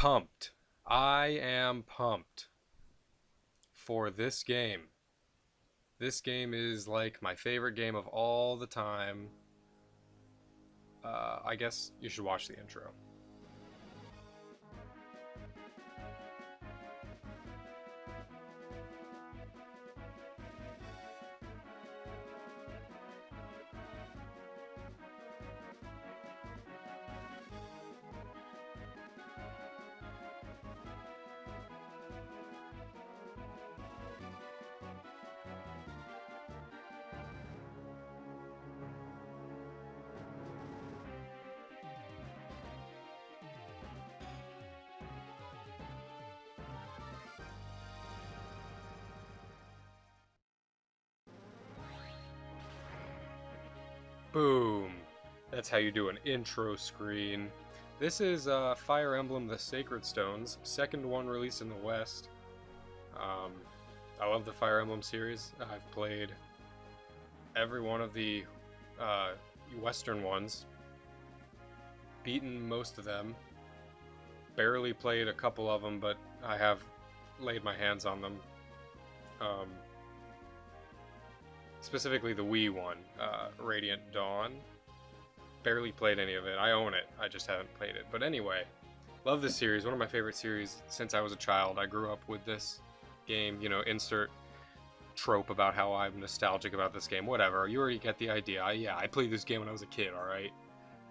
pumped. I am pumped for this game. This game is like my favorite game of all the time. I guess you should watch the intro. Boom. That's how you do an intro screen. This is Fire Emblem The Sacred Stones, second one released in the West. Um, I love the Fire Emblem series. I've played every one of the uh, Western ones, beaten most of them, barely played a couple of them, but I have laid my hands on them. Um, Specifically the Wii one, Radiant Dawn. Barely played any of it. I own it. I just haven't played it. But anyway, love this series. One of my favorite series since I was a child. I grew up with this game. You know, insert trope about how I'm nostalgic about this game. Whatever. You already get the idea. I played this game when I was a kid, alright?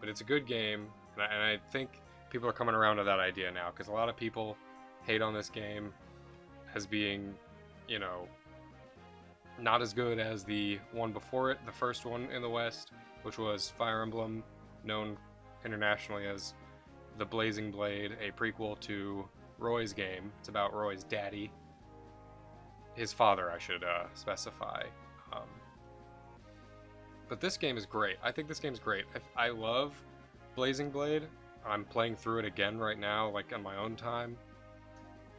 But it's a good game. And I think people are coming around to that idea now. Because a lot of people hate on this game as being, you know, not as good as the one before it, the first one in the West, which was Fire Emblem, known internationally as The Blazing Blade, a prequel to Roy's game. It's about Roy's daddy. His father, I should specify. Um, but this game is great. I think this game's great. I love Blazing Blade. I'm playing through it again right now, like on my own time.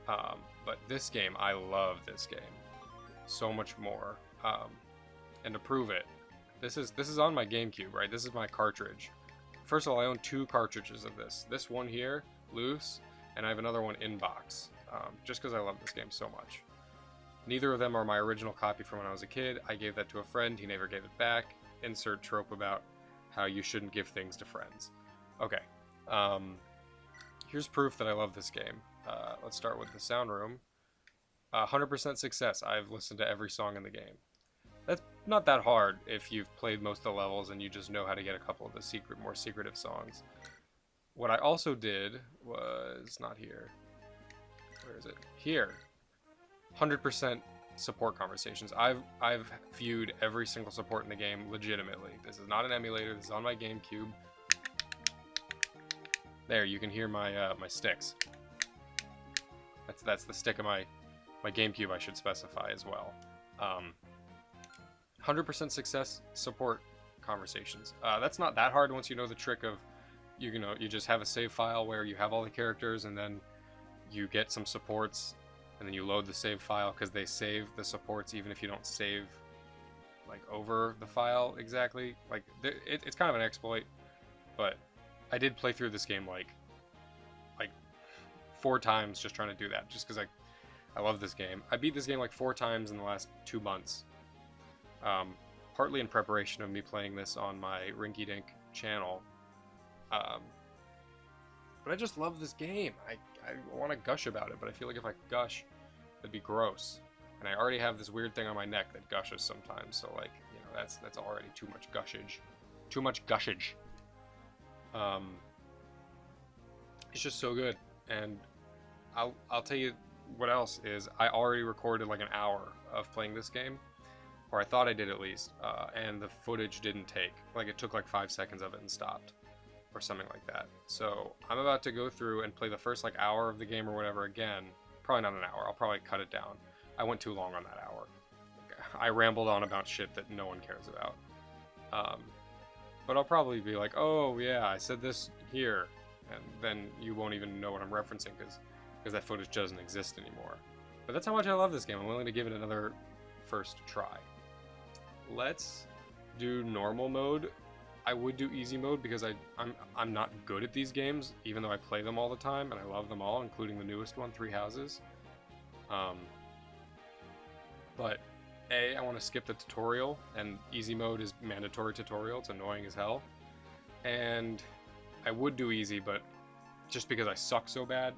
But this game, I love this game so much more. And to prove it, this is on my GameCube, right? This is my cartridge. First of all, I own two cartridges of this. This one here, loose, and I have another one in box. Just because I love this game so much. Neither of them are my original copy from when I was a kid. I gave that to a friend. He never gave it back. Insert trope about how you shouldn't give things to friends. Okay. Here's proof that I love this game. Let's start with the sound room. 100% success. I've listened to every song in the game. That's not that hard if you've played most of the levels and you just know how to get a couple of the more secretive songs. What I also did was not here. Where is it? Here. 100% support conversations. I've viewed every single support in the game legitimately. This is not an emulator. This is on my GameCube. There, you can hear my my sticks. That's the stick of my GameCube, I should specify as well. 100% success support conversations. That's not that hard once you know the trick of, you just have a save file where you have all the characters and then you get some supports and then you load the save file because they save the supports even if you don't save like over the file exactly. Like it's kind of an exploit, but I did play through this game like 4 times just trying to do that, just because I love this game. I beat this game like 4 times in the last 2 months. Partly in preparation of me playing this on my Rinky Dink channel. But I just love this game. I want to gush about it, but I feel like if I gush, it'd be gross. And I already have this weird thing on my neck that gushes sometimes, so like, that's already too much gushage. Too much gushage. It's just so good. And I'll tell you what else is, I already recorded like an hour of playing this game, or I thought I did at least, and the footage didn't take. Like, it took like 5 seconds of it and stopped, or something like that. So I'm about to go through and play the first like hour of the game or whatever again. Probably not an hour, I'll probably cut it down. I went too long on that hour. I rambled on about shit that no one cares about. But I'll probably be like, oh yeah, I said this here, and then you won't even know what I'm referencing because that footage doesn't exist anymore. But that's how much I love this game. I'm willing to give it another first try. Let's do normal mode. I would do easy mode because I'm not good at these games, even though I play them all the time and I love them all, including the newest one, Three Houses. But I want to skip the tutorial, and easy mode is mandatory tutorial. It's annoying as hell. And I would do easy, but just because I suck so bad.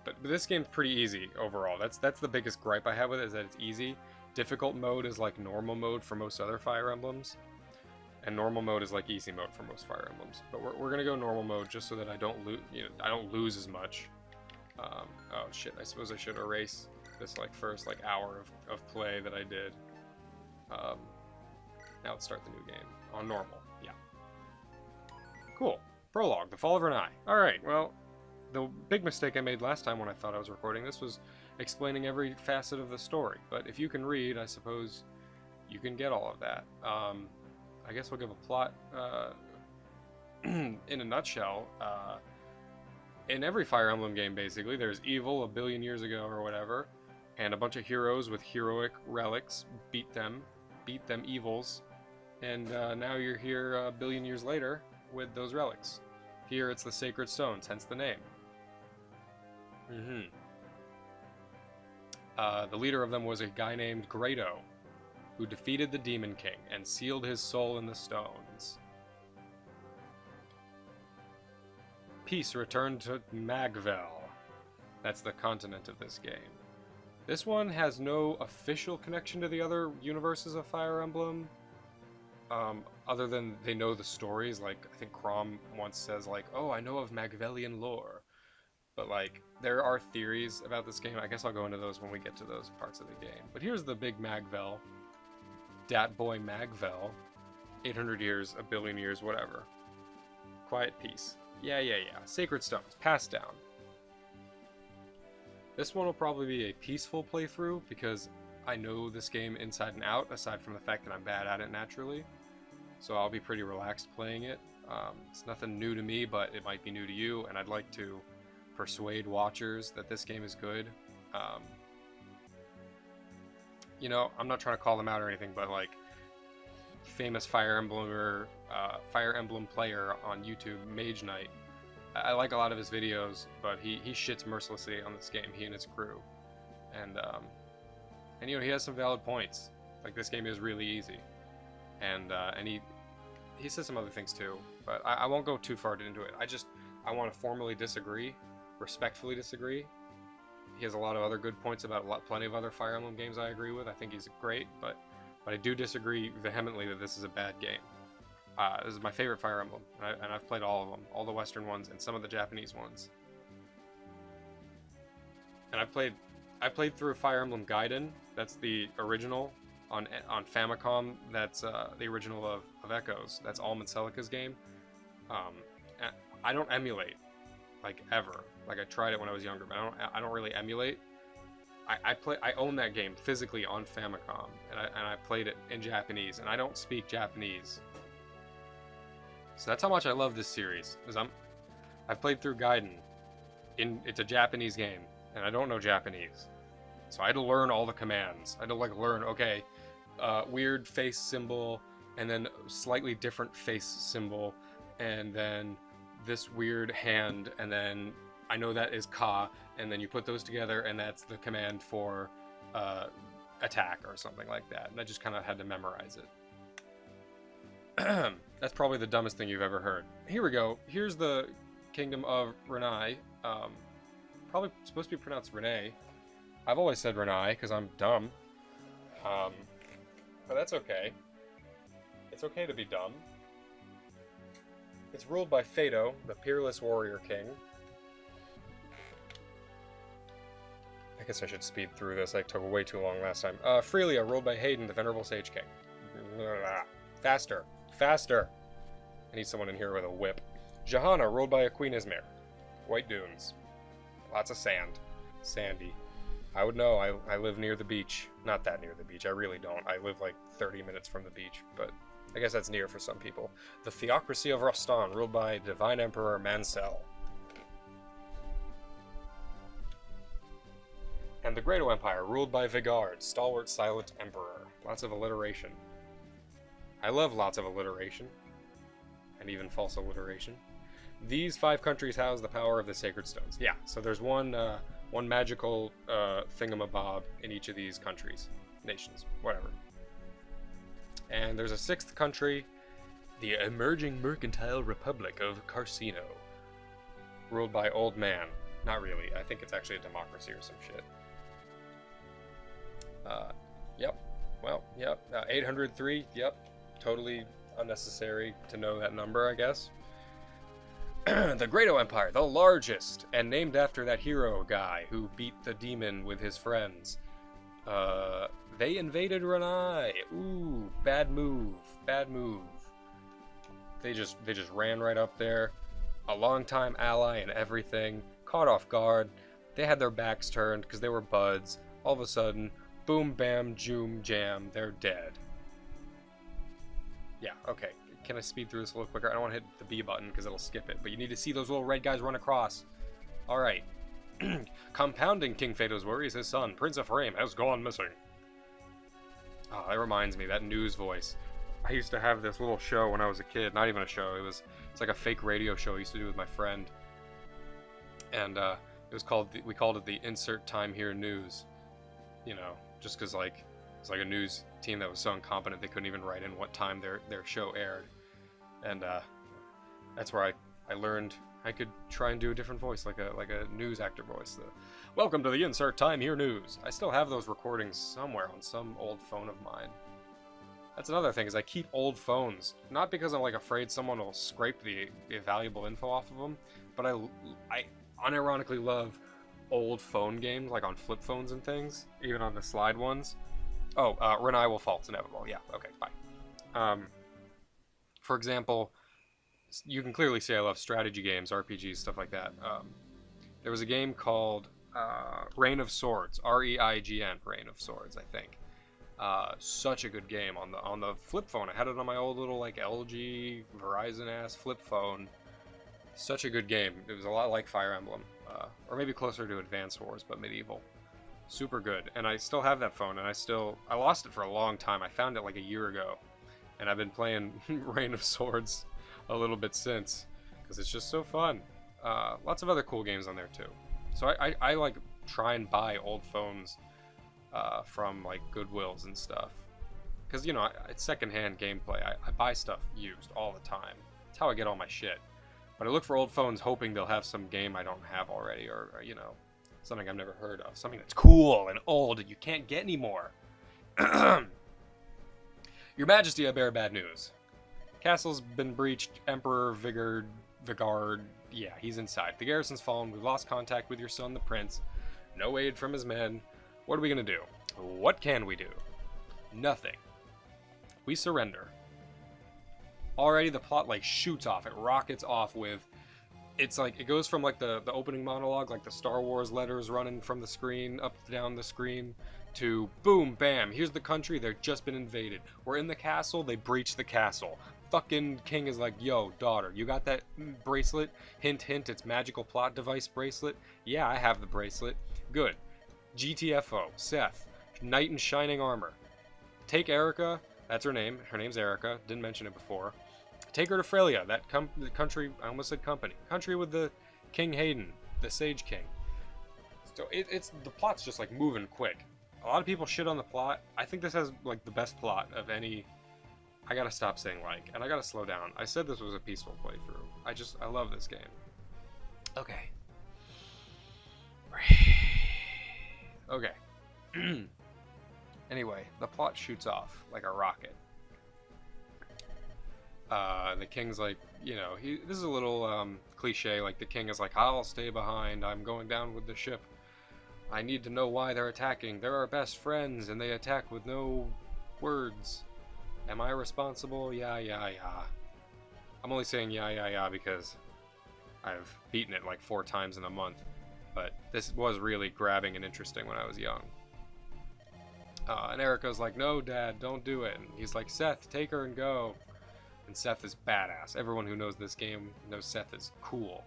But this game's pretty easy overall. That's the biggest gripe I have with it, is that it's easy. Difficult mode is like normal mode for most other Fire Emblems, and normal mode is like easy mode for most Fire Emblems. But we're gonna go normal mode just so that I don't lose. I don't lose as much. Oh shit! I suppose I should erase this first hour of play that I did. Now let's start the new game on normal. Yeah. Cool. Prologue: The Fall of Renai. All right. Well, the big mistake I made last time when I thought I was recording this was explaining every facet of the story. But if you can read, I suppose you can get all of that. I guess we'll give a plot in a nutshell. In every Fire Emblem game, basically, there's evil a billion years ago or whatever, and a bunch of heroes with heroic relics beat them evils, and now you're here a billion years later with those relics. Here it's the Sacred Stones, hence the name. The leader of them was a guy named Grado, who defeated the Demon King and sealed his soul in the stones. Peace returned to Magvel. That's the continent of this game. This one has no official connection to the other universes of Fire Emblem, other than they know the stories. Like, I think Chrom once says, oh, I know of Magvelian lore. But, there are theories about this game. I guess I'll go into those when we get to those parts of the game. But here's the big Magvel. Dat boy Magvel. 800 years, a billion years, whatever. Quiet peace. Yeah. Sacred Stones, passed down. This one will probably be a peaceful playthrough because I know this game inside and out, aside from the fact that I'm bad at it naturally. So I'll be pretty relaxed playing it. It's nothing new to me, but it might be new to you, and I'd like to persuade watchers that this game is good. I'm not trying to call them out or anything, but famous Fire Emblem player on YouTube, Mage Knight. I like a lot of his videos, but he shits mercilessly on this game, he and his crew. And he has some valid points. This game is really easy. And he says some other things too, but I won't go too far into it. I want to formally disagree, respectfully disagree. He has a lot of other good points about plenty of other Fire Emblem games I agree with. I think he's great, but I do disagree vehemently that this is a bad game. This is my favorite Fire Emblem, and I've played all of them, all the Western ones and some of the Japanese ones. And I played through Fire Emblem Gaiden. That's the original on Famicom. That's the original of Echoes. That's Almond Celica's game. I don't emulate, ever. I tried it when I was younger, but I don't really emulate. I own that game physically on Famicom, and I played it in Japanese, and I don't speak Japanese. So that's how much I love this series. I've played through Gaiden. It's a Japanese game, and I don't know Japanese, so I had to learn all the commands. I had to learn, okay, weird face symbol, and then slightly different face symbol, and then this weird hand, and then I know that is Ka, and then you put those together, and that's the command for attack or something like that. And I just kind of had to memorize it. That's probably the dumbest thing you've ever heard. Here we go. Here's the Kingdom of Renai. Probably supposed to be pronounced Renee. I've always said Renai because I'm dumb. But that's okay. It's okay to be dumb. It's ruled by Fado, the peerless warrior king. I guess I should speed through this. I took way too long last time. Freelia, ruled by Hayden, the venerable sage king. Faster. Faster! I need someone in here with a whip. Johanna, ruled by a Queen Izmir. White dunes. Lots of sand. Sandy. I would know. I live near the beach. Not that near the beach. I really don't. I live 30 minutes from the beach, but I guess that's near for some people. The Theocracy of Rostan, ruled by Divine Emperor Mansell. And the Grado Empire, ruled by Vigard, stalwart silent emperor. Lots of alliteration. I love lots of alliteration. and even false alliteration. These 5 countries house the power of the sacred stones. Yeah, so there's one magical thingamabob in each of these countries, nations, whatever. And there's a 6th country, the emerging mercantile republic of Carcino, ruled by Old Man. Not really. I think it's actually a democracy or some shit. Yep. Well, yep. 803. Yep. Totally unnecessary to know that number, I guess. The Greato Empire, the largest, and named after that hero guy who beat the demon with his friends. They invaded Renai. Ooh, bad move. Bad move. They just ran right up there. A longtime ally and everything. Caught off guard. They had their backs turned because they were buds. All of a sudden, boom, bam, joom, jam, they're dead. Yeah, okay. Can I speed through this a little quicker? I don't want to hit the B button because it'll skip it, but you need to see those little red guys run across. Alright. Compounding King Fato's worries, his son, Prince of Frame, has gone missing. Oh, that reminds me, that news voice. I used to have this little show when I was a kid. Not even a show. It's like a fake radio show I used to do with my friend. And it was called, we called it the Insert Time Here News. You know, just because like, it's like a news team that was so incompetent they couldn't even write in what time their show aired. And that's where I learned I could try and do a different voice, like a news actor voice. Welcome to the Insert Time Here News. I still have those recordings somewhere on some old phone of mine. That's another thing, is I keep old phones. Not because I'm like afraid someone will scrape the valuable info off of them, but I unironically love old phone games, like on flip phones and things, even on the slide ones. Oh, Renai will fall. It's inevitable. Yeah, okay, bye. For example, you can clearly see I love strategy games, RPGs, stuff like that. There was a game called Reign of Swords, R-E-I-G-N, Reign of Swords, I think. Such a good game on the flip phone. I had it on my old little like LG Verizon ass flip phone. Such a good game. It was a lot like Fire Emblem, or maybe closer to Advance Wars, but medieval. Super good. And I still have that phone, and I lost it for a long time. I found it like a year ago, and I've been playing Reign of Swords a little bit since, because it's just so fun. Lots of other cool games on there too. So I like try and buy old phones from like Goodwills and stuff, because you know it's secondhand gameplay. I buy stuff used all the time. It's how I get all my shit. But I look for old phones hoping they'll have some game I don't have already, or you know, something I've never heard of, something that's cool and old and you can't get anymore. Your Majesty, I bear bad news. Castle's been breached. Emperor Vigard, yeah, he's inside. The garrison's fallen. We've lost contact with your son, the prince. No aid from his men. What are we gonna do? What can we do? Nothing. We surrender. Already the plot like shoots off. It rockets off with... It's like, it goes from like the opening monologue, like the Star Wars letters running from the screen, up down the screen, to boom, bam, here's the country, they've just been invaded. We're in the castle, they breach the castle. Fucking king is like, yo, daughter, you got that bracelet? Hint, hint, it's magical plot device bracelet. Yeah, I have the bracelet. Good. GTFO, Seth, knight in shining armor. Take Erica, that's her name. Her name's Erica, didn't mention it before. Take her to Frelia, that country, I almost said company. Country with the King Hayden, the Sage King. So it's the plot's just like moving quick. A lot of people shit on the plot. I think this has like the best plot of any... I gotta stop saying like, and I gotta slow down. I said this was a peaceful playthrough. I love this game. Okay. Okay. Anyway, the plot shoots off like a rocket. The king's like, you know, this is a little cliche, like the king is like, I'll stay behind, I'm going down with the ship. I need to know why they're attacking. They're our best friends and they attack with no words. Am I responsible? Yeah. I'm only saying yeah because I've beaten it like 4 times in a month, but this was really grabbing and interesting when I was young. And Erica's like, no, Dad, don't do it. And he's like, Seth, take her and go. And Seth is badass. Everyone who knows this game knows Seth is cool.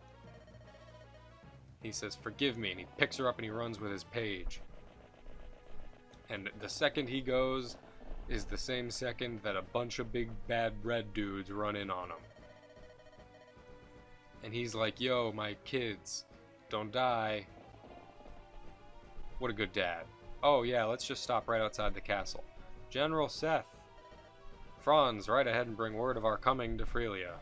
He says, forgive me, and he picks her up and he runs with his page. And the second he goes is the same second that a bunch of big bad red dudes run in on him. And he's like, yo, my kids, don't die. What a good dad. Oh yeah, let's just stop right outside the castle. General Seth. Franz, ride ahead and bring word of our coming to Frelia.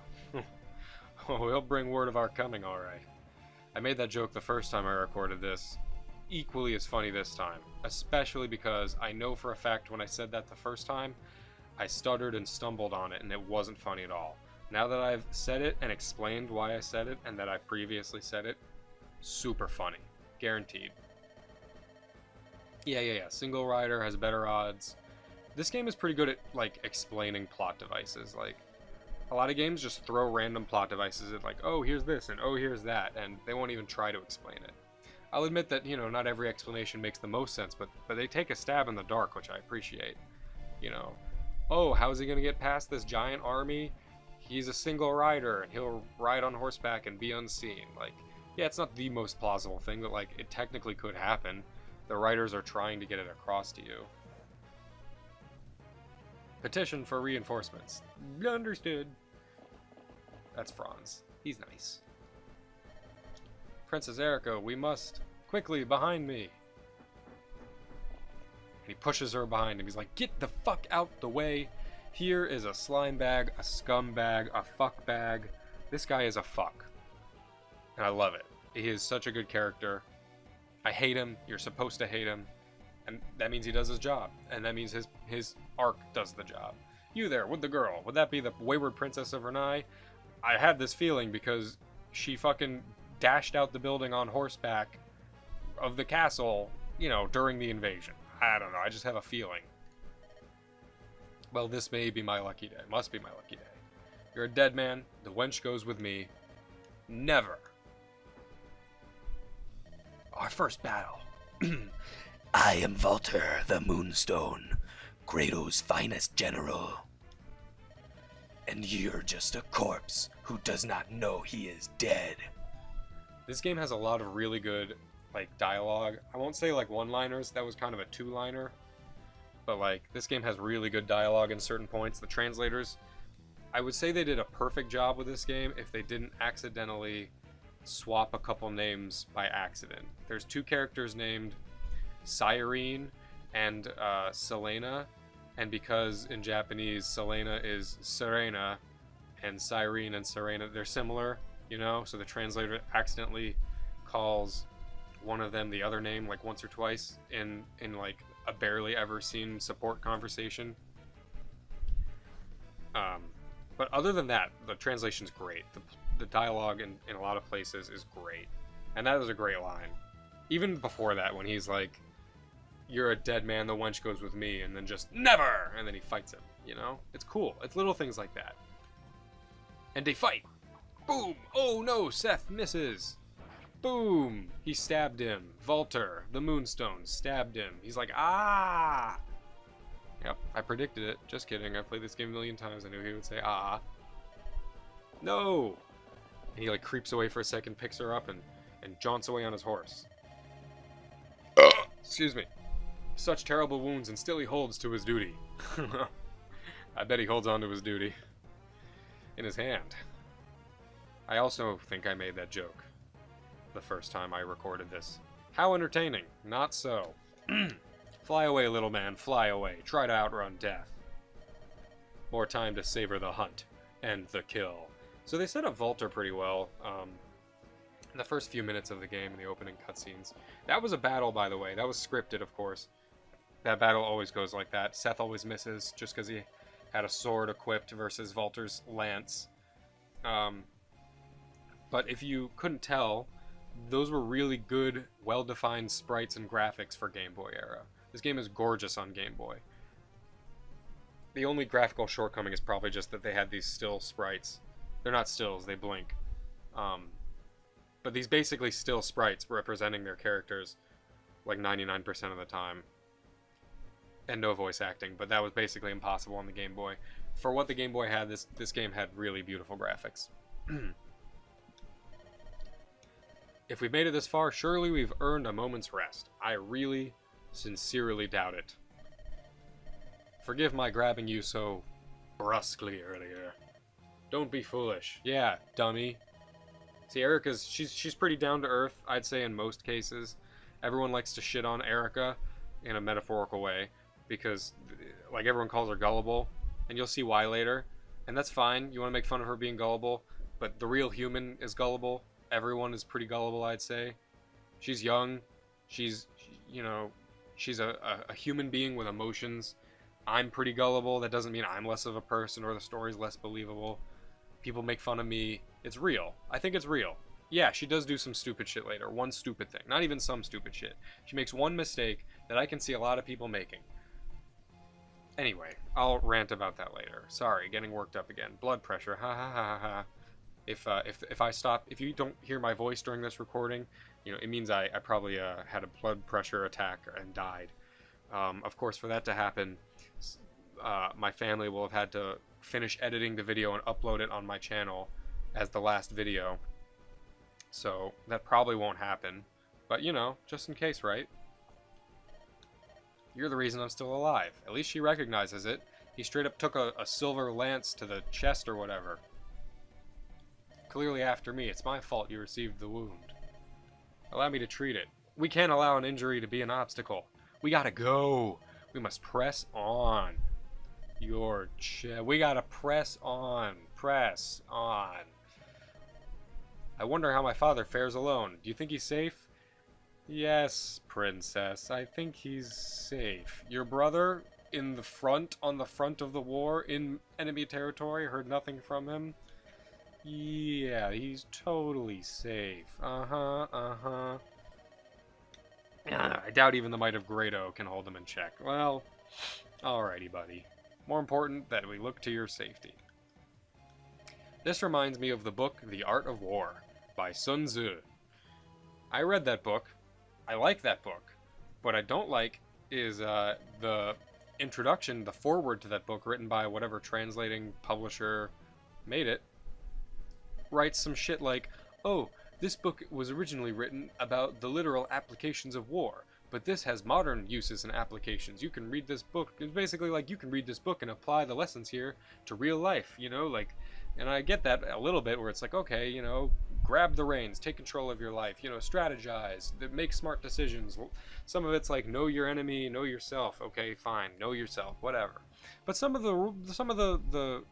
Oh, we'll bring word of our coming, alright. I made that joke the first time I recorded this. Equally as funny this time. Especially because I know for a fact when I said that the first time, I stuttered and stumbled on it and it wasn't funny at all. Now that I've said it and explained why I said it and that I previously said it, super funny. Guaranteed. Yeah. Single rider has better odds. This game is pretty good at, like, explaining plot devices. Like, a lot of games just throw random plot devices at, like, oh, here's this and oh, here's that, and they won't even try to explain it. I'll admit that, you know, not every explanation makes the most sense, but they take a stab in the dark, which I appreciate. You know, oh, how's he gonna get past this giant army? He's a single rider, and he'll ride on horseback and be unseen. Like, yeah, it's not the most plausible thing, but, like, it technically could happen. The writers are trying to get it across to you. Petition for reinforcements. Understood. That's Franz. He's nice. Princess Erika, we must. Quickly, behind me. And he pushes her behind him. He's like, get the fuck out the way. Here is a slime bag, a scum bag, a fuck bag. This guy is a fuck. And I love it. He is such a good character. I hate him. You're supposed to hate him. And that means he does his job. And that means his arc does the job. You there, with the girl. Would that be the wayward princess of Renai? I had this feeling because she fucking dashed out the building on horseback of the castle, you know, during the invasion. I don't know. I just have a feeling. Well, this may be my lucky day. Must be my lucky day. You're a dead man. The wench goes with me. Never. Our first battle. I am Walter the Moonstone, Grato's finest general. And you're just a corpse who does not know he is dead. This game has a lot of really good, like, dialogue. I won't say, like, one-liners. That was kind of a two-liner. But, like, this game has really good dialogue in certain points. The translators, I would say they did a perfect job with this game if they didn't accidentally swap a couple names by accident. There's two characters named Cyrene and Selena, and because in Japanese Selena is Serena and Cyrene and Serena, they're similar, you know, so the translator accidentally calls one of them the other name like once or twice in like a barely ever seen support conversation. But other than that, the translation's great. The dialogue in a lot of places is great, and that is a great line. Even before that, when he's like, you're a dead man, the wench goes with me, and then just, never! And then he fights him, you know? It's cool. It's little things like that. And they fight! Boom! Oh no, Seth misses! Boom! He stabbed him. Walter, the Moonstone, stabbed him. He's like, ah! Yep, I predicted it. Just kidding. I've played this game a million times. I knew he would say, ah. No! And he, like, creeps away for a second, picks her up, and jaunts away on his horse. Excuse me. Such terrible wounds, and still he holds to his duty. I bet he holds on to his duty. In his hand. I also think I made that joke the first time I recorded this. How entertaining. Not so. Fly away, little man, fly away. Try to outrun death. More time to savor the hunt and the kill. So they set up Walter pretty well. In the first few minutes of the game, in the opening cutscenes. That was a battle, by the way. That was scripted, of course. That battle always goes like that. Seth always misses just because he had a sword equipped versus Walter's lance. But if you couldn't tell, those were really good, well-defined sprites and graphics for Game Boy era. This game is gorgeous on Game Boy. The only graphical shortcoming is probably just that they had these still sprites. They're not stills, they blink. But these basically still sprites representing their characters like 99% of the time. And no voice acting, but that was basically impossible on the Game Boy. For what the Game Boy had, this game had really beautiful graphics. If we've made it this far, surely we've earned a moment's rest. I really, sincerely doubt it. Forgive my grabbing you so brusquely earlier. Don't be foolish. Yeah, dummy. See, Erica's she's pretty down to earth, I'd say in most cases. Everyone likes to shit on Erica in a metaphorical way because like everyone calls her gullible, and you'll see why later. And that's fine. You want to make fun of her being gullible, but the real human is gullible. Everyone is pretty gullible, I'd say. She's young. She's you know, she's a human being with emotions. I'm pretty gullible. That doesn't mean I'm less of a person or the story's less believable. People make fun of me. It's real. I think it's real. Yeah, she does do some stupid shit later. One stupid thing. Not even some stupid shit. She makes one mistake that I can see a lot of people making. Anyway, I'll rant about that later. Sorry, getting worked up again. Blood pressure. Ha ha ha ha. If I stop, if you don't hear my voice during this recording, you know, it means I probably had a blood pressure attack and died. Of course, for that to happen, my family will have had to finish editing the video and upload it on my channel as the last video. So that probably won't happen. But, you know, just in case, right? You're the reason I'm still alive. At least she recognizes it. He straight up took a silver lance to the chest or whatever. Clearly after me. It's my fault you received the wound. Allow me to treat it. We can't allow an injury to be an obstacle. We gotta go. We must press on. We gotta press on. Press on. I wonder how my father fares alone. Do you think he's safe? Yes, princess. I think he's safe. Your brother on the front of the war in enemy territory, heard nothing from him? Yeah, he's totally safe. I doubt even the might of Grado can hold him in check. Well, alrighty, buddy. More important that we look to your safety. This reminds me of the book The Art of War by Sun Tzu. I read that book. I like that book. What I don't like is the introduction, the foreword to that book written by whatever translating publisher made it. Writes some shit like, oh, this book was originally written about the literal applications of war, but this has modern uses and applications. You can read this book. It's basically like you can read this book and apply the lessons here to real life, you know, like, and I get that a little bit where it's like, okay, you know, grab the reins, take control of your life, you know, strategize, make smart decisions. Some of it's like know your enemy, know yourself. Okay, fine, know yourself, whatever. But some of the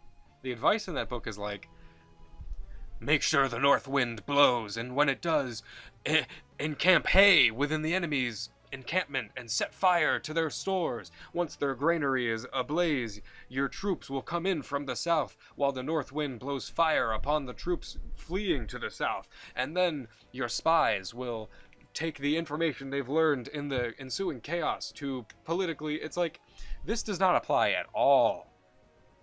advice in that book is like, make sure the north wind blows, and when it does, encamp hay within the enemy's encampment and set fire to their stores. Once their granary is ablaze, your troops will come in from the south, while the north wind blows fire upon the troops fleeing to the south. And then your spies will take the information they've learned in the ensuing chaos to politically... It's like, this does not apply at all.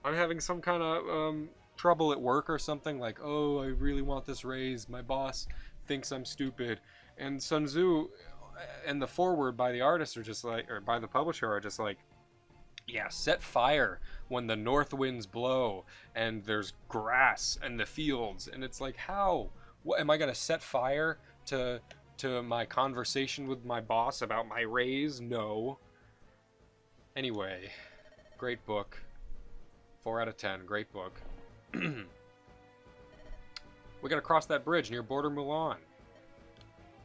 I'm having some kind of... trouble at work or something, like, oh, I really want this raise, my boss thinks I'm stupid, and Sun Tzu and the foreword by the artist are just like, or by the publisher are just like, yeah, set fire when the north winds blow and there's grass in the fields. And it's like, how? What am I gonna set fire to my conversation with my boss about my raise? No. Anyway, great book. 4 out of 10, great book. We gotta cross that bridge near Border Mulan. And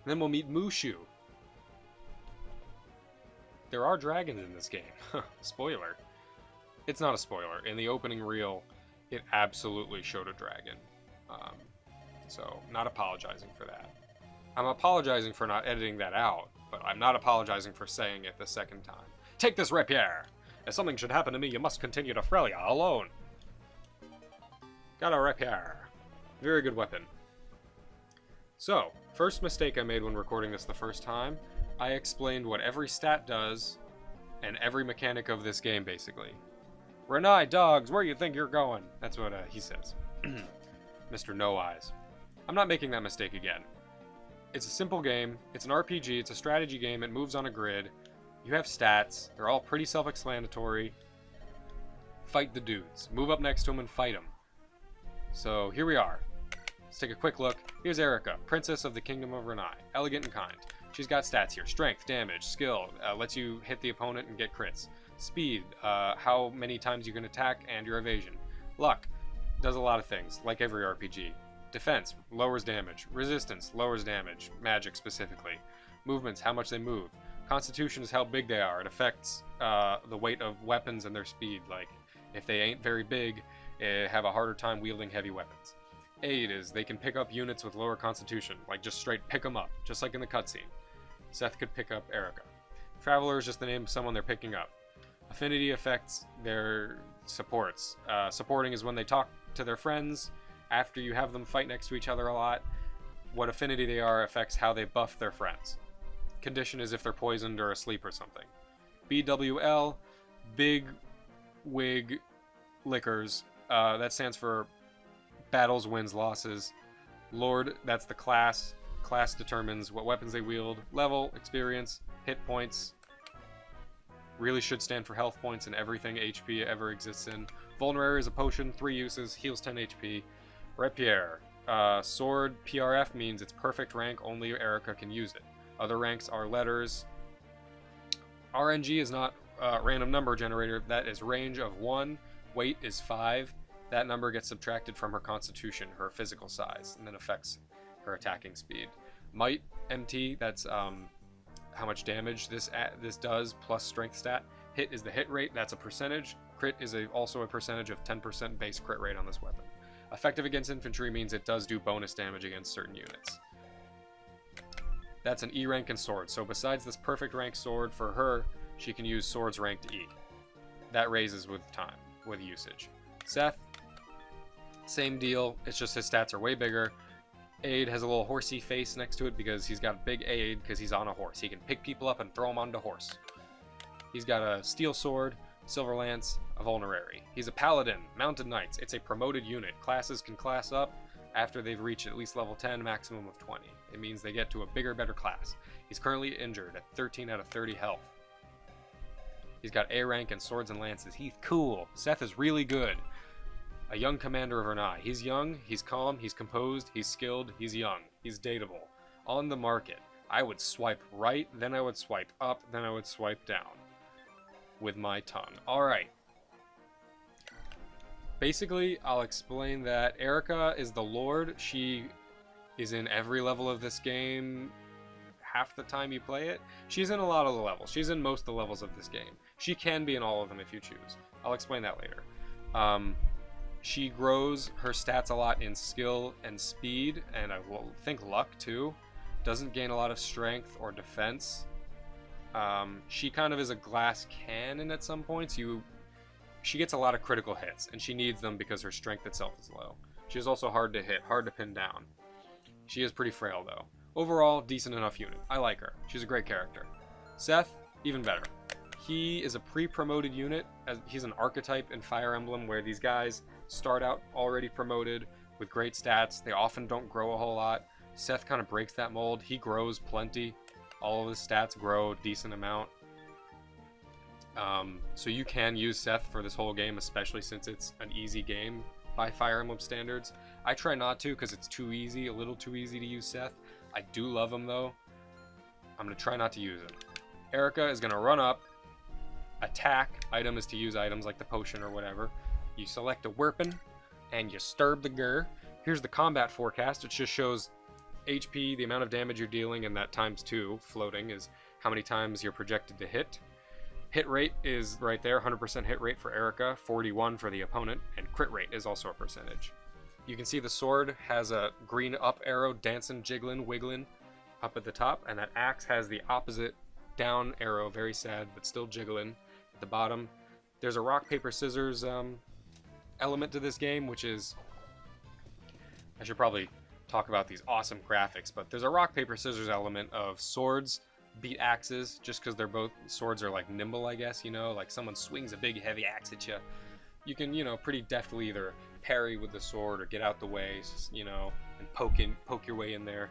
then we'll meet Mushu. There are dragons in this game. Spoiler. It's not a spoiler. In the opening reel, it absolutely showed a dragon. So, not apologizing for that. I'm apologizing for not editing that out, but I'm not apologizing for saying it the second time. Take this rapier! If something should happen to me, you must continue to Frelia alone. Got a rapier. Very good weapon. So, first mistake I made when recording this the first time, I explained what every stat does and every mechanic of this game, basically. Renai, dogs, where you think you're going? That's what he says. Mr. No Eyes. I'm not making that mistake again. It's a simple game. It's an RPG. It's a strategy game. It moves on a grid. You have stats. They're all pretty self-explanatory. Fight the dudes. Move up next to them and fight them. So here we are. Let's take a quick look. Here's Erica, Princess of the Kingdom of Renai. Elegant and kind. She's got stats here. Strength, damage, skill, lets you hit the opponent and get crits. Speed, how many times you can attack, and your evasion. Luck, does a lot of things, like every RPG. Defense lowers damage. Resistance lowers damage. Magic specifically. Movements, how much they move. Constitution is how big they are. It affects the weight of weapons and their speed. Like, if they ain't very big, have a harder time wielding heavy weapons. Aid is they can pick up units with lower constitution. Like, just straight pick them up, just like in the cutscene. Seth could pick up Erica. Traveler is just the name of someone they're picking up. Affinity affects their supports. Supporting is when they talk to their friends after you have them fight next to each other a lot. What affinity they are affects how they buff their friends. Condition is if they're poisoned or asleep or something. BWL, Big Wig Liquors. That stands for battles, wins, losses. Lord, that's the class. Class determines what weapons they wield. Level, experience, hit points. Really should stand for health points in everything HP ever exists in. Vulnerary is a potion, 3 uses, heals 10 HP. Rapier. Sword PRF means it's perfect rank, only Erica can use it. Other ranks are letters. RNG is not random number generator. That is range of 1. Weight is 5. That number gets subtracted from her constitution, her physical size, and then affects her attacking speed. Might, MT, that's how much damage this does, plus strength stat. Hit is the hit rate, that's a percentage. Crit is also a percentage of 10% base crit rate on this weapon. Effective against infantry means it does do bonus damage against certain units. That's an E rank in sword, so besides this perfect rank sword for her, she can use swords ranked E. That raises with time, with usage. Seth, same deal, it's just his stats are way bigger. Aid has a little horsey face next to it because he's got a big aid because he's on a horse. He can pick people up and throw them onto horse. He's got a steel sword, silver lance, a vulnerary. He's a paladin, mounted knights. It's a promoted unit. Classes can class up after they've reached at least level 10, maximum of 20. It means they get to a bigger, better class. He's currently injured at 13 out of 30 health. He's got A rank in swords and lances. He's cool. Seth is really good. A young commander of Renai. He's young, he's calm, he's composed, he's skilled, he's young, he's dateable. On the market, I would swipe right, then I would swipe up, then I would swipe down. With my tongue. Alright. Basically, I'll explain that Erica is the Lord. She is in every level of this game half the time you play it. She's in a lot of the levels. She's in most of the levels of this game. She can be in all of them if you choose. I'll explain that later. She grows her stats a lot in skill and speed, and I think luck too. Doesn't gain a lot of strength or defense. She kind of is a glass cannon at some points. She gets a lot of critical hits, and she needs them because her strength itself is low. She is also hard to hit, hard to pin down. She is pretty frail though. Overall, decent enough unit. I like her. She's a great character. Seth, even better. He is a pre-promoted unit. He's an archetype in Fire Emblem where these guys start out already promoted with great stats. They often don't grow a whole lot. Seth kind of breaks that mold. He grows plenty. All of his stats grow a decent amount. So you can use Seth for this whole game, especially since it's an easy game by Fire Emblem standards. I try not to because it's too easy, a little too easy to use Seth. I do love him though. I'm going to try not to use him. Erica is going to run up, attack. Item is to use items like the potion or whatever. You select a weapon and you sturb the gur. Here's the combat forecast. It just shows HP, the amount of damage you're dealing, and that times 2 floating is how many times you're projected to hit. Hit rate is right there, 100% hit rate for Erica, 41 for the opponent, and crit rate is also a percentage. You can see the sword has a green up arrow dancing, jiggling, wiggling up at the top, and that axe has the opposite down arrow, very sad, but still jiggling at the bottom. There's a rock, paper, scissors element to this game, which is... I should probably talk about these awesome graphics, but there's a rock, paper, scissors element of swords beat axes, just because they're both... Swords are like nimble, I guess, you know? Like someone swings a big heavy axe at you. You can, you know, pretty deftly either parry with the sword or get out the way, you know, and poke your way in there.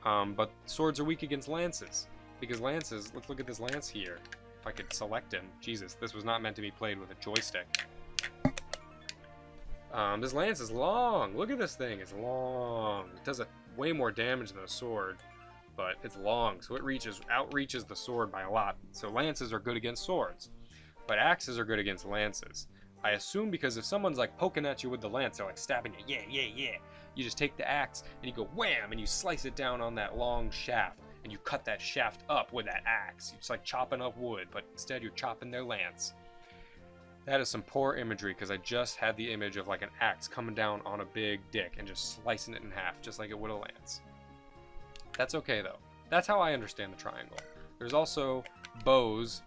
But swords are weak against lances, because lances... Let's look at this lance here. If I could select him. Jesus, this was not meant to be played with a joystick. This lance is long. Look at this thing. It's long. It does way more damage than a sword, but it's long, so it outreaches the sword by a lot. So lances are good against swords, but axes are good against lances. I assume because if someone's like poking at you with the lance, they're like stabbing you, yeah, yeah, yeah. You just take the axe and you go wham, and you slice it down on that long shaft, and you cut that shaft up with that axe. It's like chopping up wood, but instead you're chopping their lance. That is some poor imagery, because I just had the image of like an axe coming down on a big dick and just slicing it in half, just like it would a lance. That's okay though. That's how I understand the triangle. There's also bows.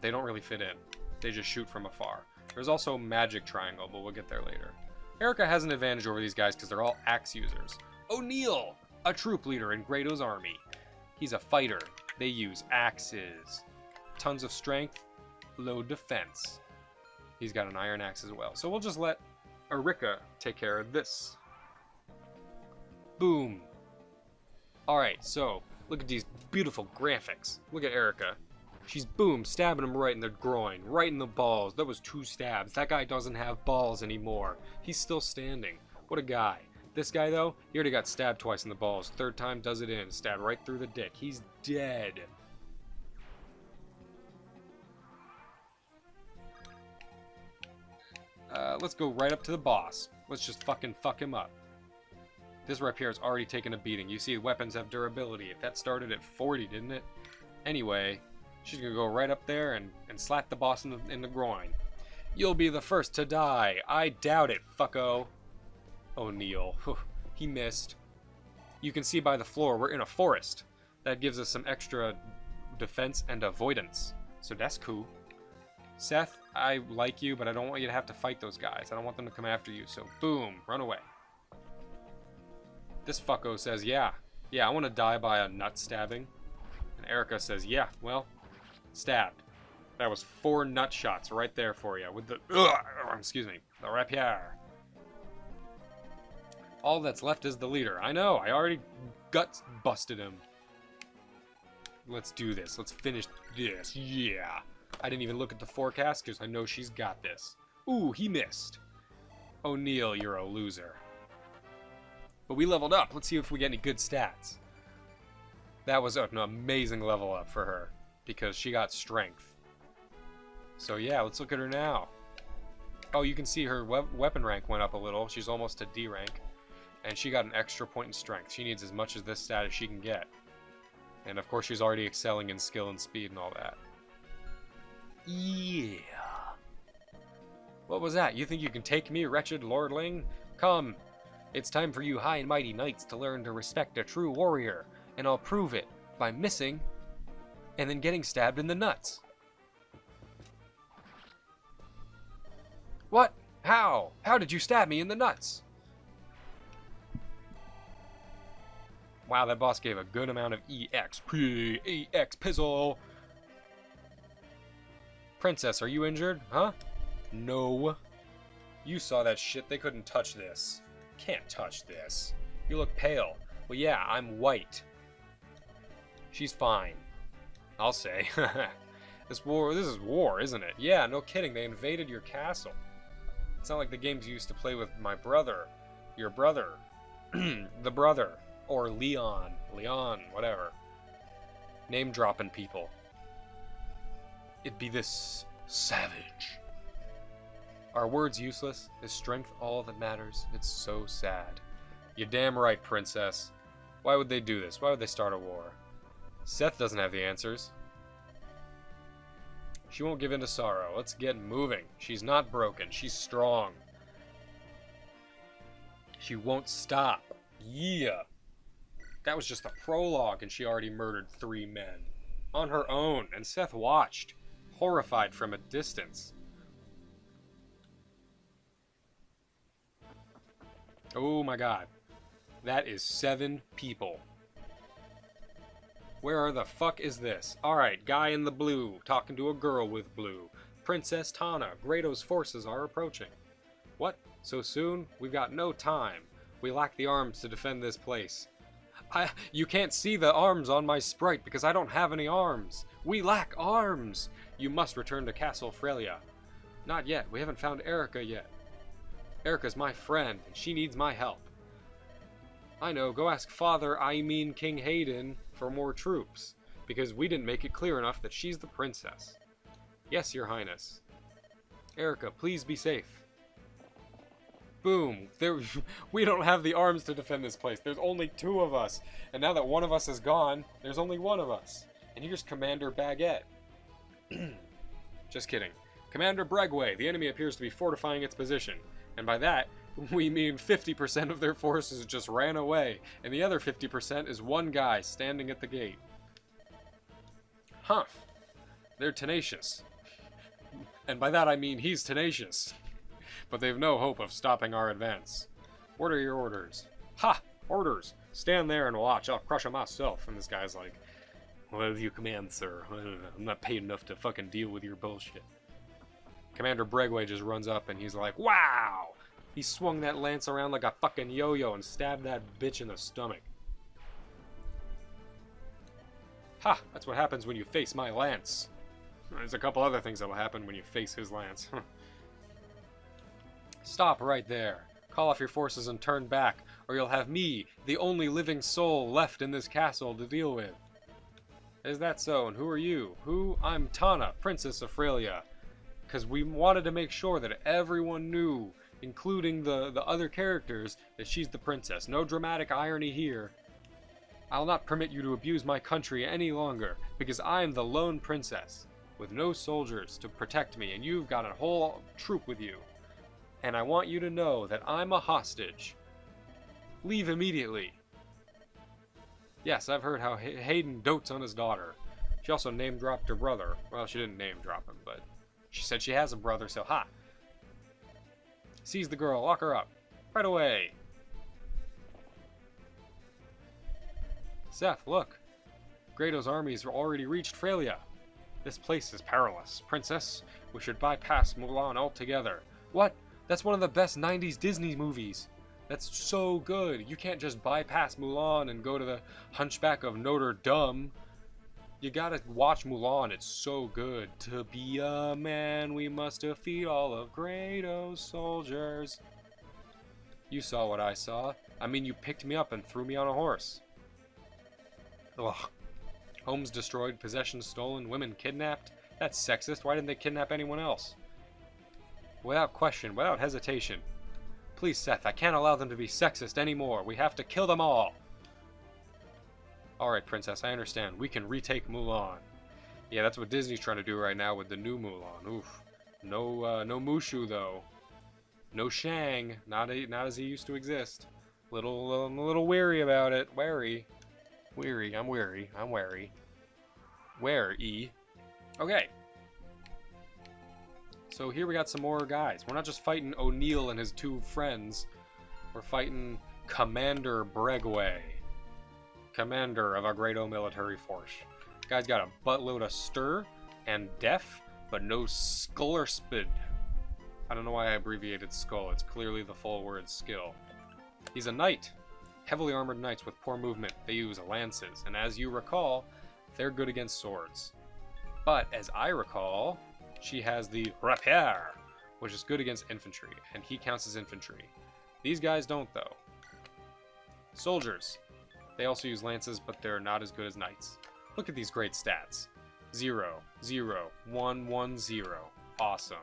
They don't really fit in. They just shoot from afar. There's also magic triangle, but we'll get there later. Erica has an advantage over these guys because they're all axe users. O'Neil, a troop leader in Grado's army. He's a fighter. They use axes. Tons of strength, low defense. He's got an iron axe as well. So we'll just let Erica take care of this. Boom. Alright, so look at these beautiful graphics. Look at Erica. She's boom, stabbing him right in the groin, right in the balls. That was 2 stabs. That guy doesn't have balls anymore. He's still standing. What a guy. This guy, though, he already got stabbed twice in the balls. 3rd time, does it in. Stabbed right through the dick. He's dead. Let's go right up to the boss. Let's just fucking fuck him up. This rep here has already taken a beating. You see, weapons have durability. If that started at 40, didn't it? Anyway, she's gonna go right up there and slap the boss in the groin. You'll be the first to die. I doubt it, fucko. O'Neil. He missed. You can see by the floor, we're in a forest. That gives us some extra defense and avoidance. So that's cool. Seth, I like you, but I don't want you to have to fight those guys. I don't want them to come after you, so boom, run away. This fucko says, yeah, I want to die by a nut stabbing. And Erica says, yeah, well, stabbed. That was 4 nut shots right there for you with the, excuse me, the rapier. All that's left is the leader. I know, I already gut busted him. Let's do this. Let's finish this. Yeah. I didn't even look at the forecast because I know she's got this. Ooh, he missed. O'Neil, you're a loser. But we leveled up. Let's see if we get any good stats. That was an amazing level up for her because she got strength. So yeah, let's look at her now. Oh, you can see her weapon rank went up a little. She's almost to D rank. And she got an extra point in strength. She needs as much of this stat as she can get. And of course she's already excelling in skill and speed and all that. Yeah. What was that? You think you can take me, wretched lordling? Come. It's time for you high and mighty knights to learn to respect a true warrior. And I'll prove it by missing and then getting stabbed in the nuts. What? How? How did you stab me in the nuts? Wow, that boss gave a good amount of EXP. EX pizzle. Princess, are you injured? Huh? No. You saw that shit. They couldn't touch this. Can't touch this. You look pale. Well, yeah, I'm white. She's fine. I'll say. This is war, isn't it? Yeah, no kidding. They invaded your castle. It's not like the games you used to play with my brother. Your brother. The brother. Or Leon. Leon, whatever. Name dropping people. It'd be this savage. Are words useless? Is strength all that matters? It's so sad. You're damn right, princess. Why would they do this? Why would they start a war? Seth doesn't have the answers. She won't give in to sorrow. Let's get moving. She's not broken. She's strong. She won't stop. Yeah. That was just a prologue and she already murdered 3 men. On her own. And Seth watched. Horrified from a distance. Oh my god. That is 7 people. Where the fuck is this? Alright, guy in the blue, talking to a girl with blue. Princess Tana, Grado's forces are approaching. What? So soon? We've got no time. We lack the arms to defend this place. You can't see the arms on my sprite because I don't have any arms. We lack arms. You must return to Castle Frelia. Not yet. We haven't found Erica yet. Erica's my friend, and she needs my help. I know. Go ask King Hayden for more troops, because we didn't make it clear enough that she's the princess. Yes, your highness. Erica, please be safe. Boom. There, we don't have the arms to defend this place. There's only 2 of us. And now that one of us is gone, there's only 1 of us. And here's Commander Baguette. Just kidding. Commander Bregway, the enemy appears to be fortifying its position. And by that, we mean 50% of their forces just ran away. And the other 50% is one guy standing at the gate. Huh. They're tenacious. And by that I mean he's tenacious. But they've no hope of stopping our advance. What are your orders? Ha! Orders! Stand there and watch. I'll crush them myself. And this guy's like, what do you command, sir? I'm not paid enough to fucking deal with your bullshit. Commander Bregway just runs up and he's like, wow! He swung that lance around like a fucking yo-yo and stabbed that bitch in the stomach. Ha! That's what happens when you face my lance. There's a couple other things that will happen when you face his lance. Stop right there. Call off your forces and turn back, or you'll have me, the only living soul left in this castle, to deal with. Is that so? And who are you? Who? I'm Tana, Princess of Frelia. Because we wanted to make sure that everyone knew, including the other characters, that she's the princess. No dramatic irony here. I'll not permit you to abuse my country any longer, because I'm the lone princess, with no soldiers to protect me, and you've got a whole troop with you. And I want you to know that I'm a hostage. Leave immediately. Yes, I've heard how Hayden dotes on his daughter. She also name-dropped her brother. Well, she didn't name-drop him, but she said she has a brother, so ha! Seize the girl, lock her up. Right away! Seth, look! Grado's armies have already reached Frelia. This place is perilous. Princess, we should bypass Mulan altogether. What? That's one of the best 90s Disney movies. That's so good. You can't just bypass Mulan and go to the Hunchback of Notre Dame. You gotta watch Mulan. It's so good. To be a man, we must defeat all of Grado's soldiers. You saw what I saw. I mean, you picked me up and threw me on a horse. Ugh. Homes destroyed, possessions stolen, women kidnapped. That's sexist. Why didn't they kidnap anyone else? Without question, without hesitation. Please, Seth, I can't allow them to be sexist anymore. We have to kill them all. Alright, Princess, I understand. We can retake Mulan. Yeah, that's what Disney's trying to do right now with the new Mulan. Oof. No Mushu, though. No Shang. Not as he used to exist. I'm a little weary about it. Wary. Weary. I'm weary. I'm wary. Wary. Okay. So here we got some more guys. We're not just fighting O'Neill and his 2 friends. We're fighting Commander Bregway. Commander of a Grado military force. Guy's got a buttload of stir and def, but no skull or spid. I don't know why I abbreviated skull. It's clearly the full word skill. He's a knight. Heavily armored knights with poor movement. They use lances, and as you recall, they're good against swords. But as I recall, she has the rapier, which is good against infantry, and he counts as infantry. These guys don't, though. Soldiers. They also use lances, but they're not as good as knights. Look at these great stats. 0, 0, 1, 1, 0. Awesome.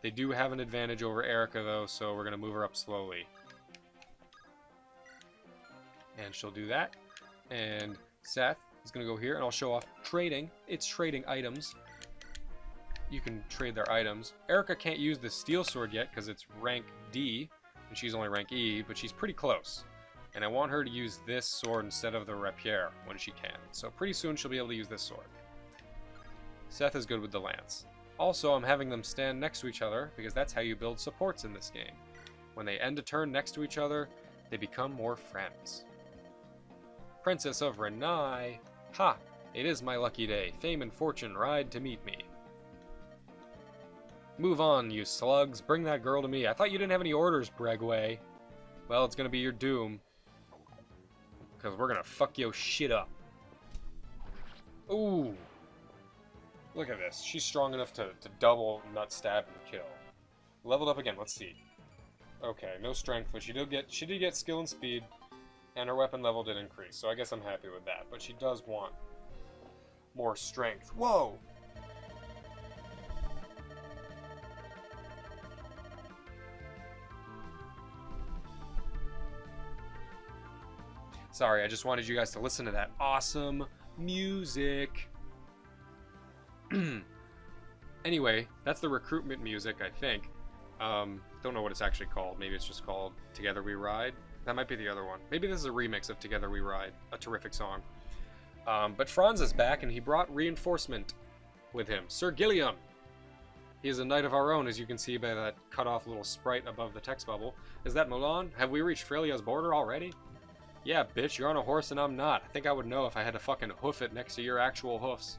They do have an advantage over Erica, though, so we're going to move her up slowly. And she'll do that. And Seth is going to go here, and I'll show off trading. It's trading items. You can trade their items. Erica can't use the steel sword yet because it's rank D, and she's only rank E, but she's pretty close. And I want her to use this sword instead of the rapier when she can. So pretty soon she'll be able to use this sword. Seth is good with the lance. Also, I'm having them stand next to each other because that's how you build supports in this game. When they end a turn next to each other, they become more friends. Princess of Renai. Ha! It is my lucky day. Fame and fortune ride to meet me. Move on, you slugs. Bring that girl to me. I thought you didn't have any orders, Bregway. Well, it's gonna be your doom. Because we're gonna fuck your shit up. Ooh. Look at this. She's strong enough to double nut stab and kill. Leveled up again. Let's see. Okay, no strength, but she did get skill and speed, and her weapon level did increase, so I guess I'm happy with that. But she does want more strength. Whoa! Sorry, I just wanted you guys to listen to that awesome music. Anyway, that's the recruitment music, I think. Don't know what it's actually called. Maybe it's just called Together We Ride. That might be the other one. Maybe this is a remix of Together We Ride, a terrific song. But Franz is back, and he brought reinforcement with him. Sir Gilliam. He is a knight of our own, as you can see by that cut-off little sprite above the text bubble. Is that Mulan? Have we reached Frelia's border already? Yeah, bitch, you're on a horse and I'm not. I think I would know if I had to fucking hoof it next to your actual hoofs.